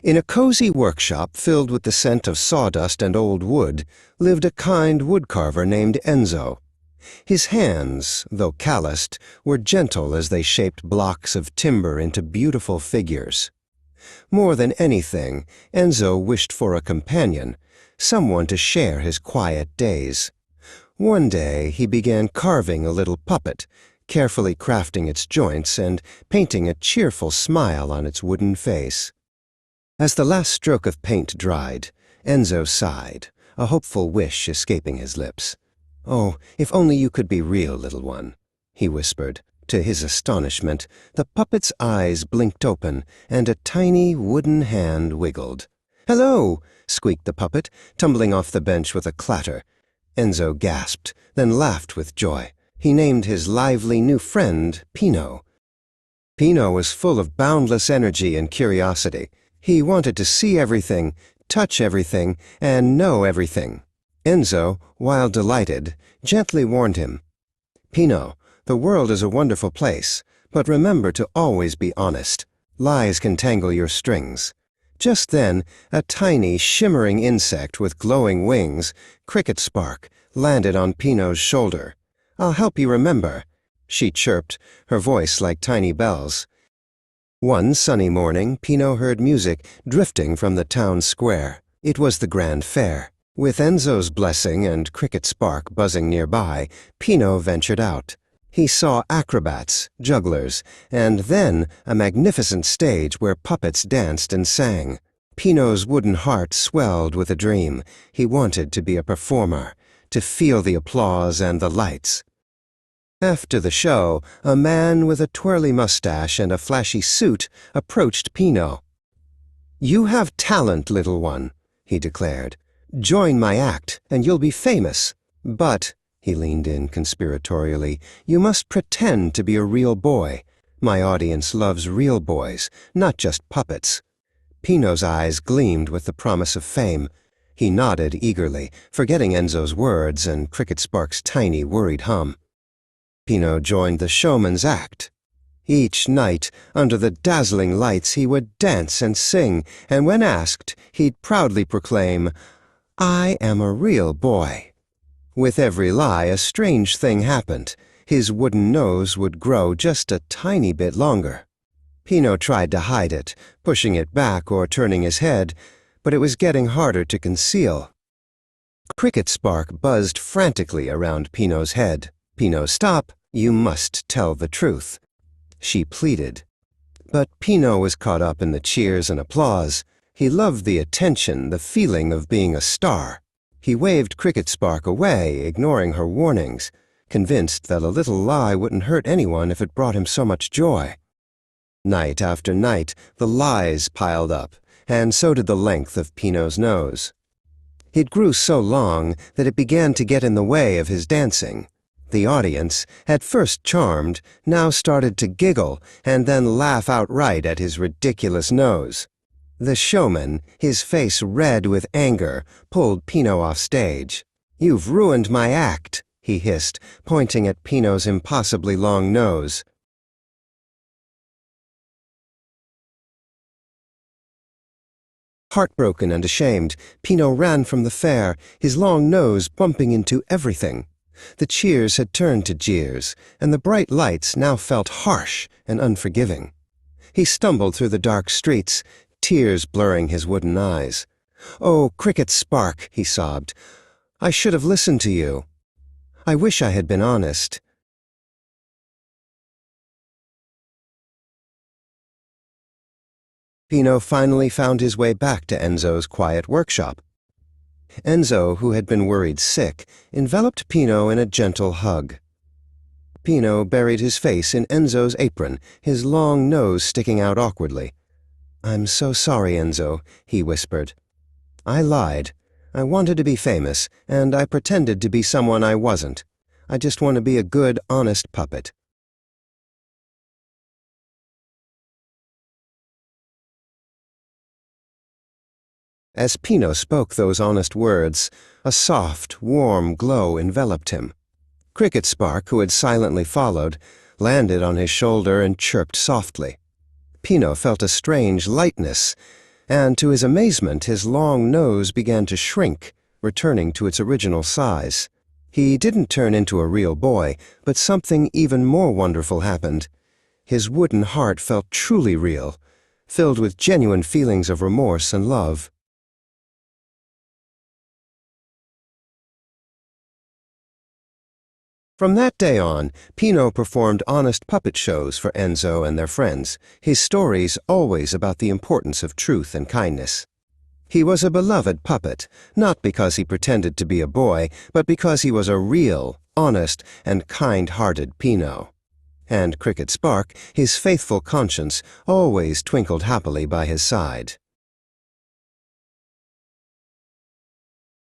In a cozy workshop filled with the scent of sawdust and old wood lived a kind woodcarver named Enzo. His hands, though calloused, were gentle as they shaped blocks of timber into beautiful figures. More than anything, Enzo wished for a companion, someone to share his quiet days. One day he began carving a little puppet, carefully crafting its joints and painting a cheerful smile on its wooden face. As the last stroke of paint dried, Enzo sighed, a hopeful wish escaping his lips. "Oh, if only you could be real, little one," he whispered. To his astonishment, the puppet's eyes blinked open, and a tiny wooden hand wiggled. "Hello!" squeaked the puppet, tumbling off the bench with a clatter. Enzo gasped, then laughed with joy. He named his lively new friend Pino. Pino was full of boundless energy and curiosity. He wanted to see everything, touch everything, and know everything. Enzo, while delighted, gently warned him, "Pino, the world is a wonderful place, but remember to always be honest. Lies can tangle your strings." Just then, a tiny, shimmering insect with glowing wings, Cricket Spark, landed on Pino's shoulder. "I'll help you remember," she chirped, her voice like tiny bells. One sunny morning, Pino heard music drifting from the town square. It was the grand fair. With Enzo's blessing and Cricket Spark buzzing nearby, Pino ventured out. He saw acrobats, jugglers, and then a magnificent stage where puppets danced and sang. Pino's wooden heart swelled with a dream. He wanted to be a performer, to feel the applause and the lights. After the show, a man with a twirly mustache and a flashy suit approached Pino. "You have talent, little one," he declared. "Join my act, and you'll be famous. But," he leaned in conspiratorially, "you must pretend to be a real boy. My audience loves real boys, not just puppets." Pino's eyes gleamed with the promise of fame. He nodded eagerly, forgetting Enzo's words and Cricket Spark's tiny, worried hum. Pino joined the showman's act. Each night, under the dazzling lights, he would dance and sing, and when asked, he'd proudly proclaim, "I am a real boy." With every lie, a strange thing happened. His wooden nose would grow just a tiny bit longer. Pino tried to hide it, pushing it back or turning his head, but it was getting harder to conceal. Cricket Spark buzzed frantically around Pino's head. "Pino, stop! You must tell the truth," she pleaded. But Pino was caught up in the cheers and applause. He loved the attention, the feeling of being a star. He waved Cricket Spark away, ignoring her warnings, convinced that a little lie wouldn't hurt anyone if it brought him so much joy. Night after night, the lies piled up, and so did the length of Pino's nose. It grew so long that it began to get in the way of his dancing. The audience, at first charmed, now started to giggle and then laugh outright at his ridiculous nose. The showman, his face red with anger, pulled Pino off stage. "You've ruined my act," he hissed, pointing at Pino's impossibly long nose. Heartbroken and ashamed, Pino ran from the fair, his long nose bumping into everything. The cheers had turned to jeers, and the bright lights now felt harsh and unforgiving. He stumbled through the dark streets, tears blurring his wooden eyes. "Oh, Cricket Spark," he sobbed, "I should have listened to you. I wish I had been honest." Pino finally found his way back to Enzo's quiet workshop. Enzo, who had been worried sick, enveloped Pino in a gentle hug. Pino buried his face in Enzo's apron, his long nose sticking out awkwardly. "I'm so sorry, Enzo," he whispered. "I lied. I wanted to be famous, and I pretended to be someone I wasn't. I just want to be a good, honest puppet." As Pino spoke those honest words, a soft, warm glow enveloped him. Cricket Spark, who had silently followed, landed on his shoulder and chirped softly. Pino felt a strange lightness, and to his amazement his long nose began to shrink, returning to its original size. He didn't turn into a real boy, but something even more wonderful happened. His wooden heart felt truly real, filled with genuine feelings of remorse and love. From that day on, Pino performed honest puppet shows for Enzo and their friends, his stories always about the importance of truth and kindness. He was a beloved puppet, not because he pretended to be a boy, but because he was a real, honest, and kind-hearted Pino. And Cricket Spark, his faithful conscience, always twinkled happily by his side.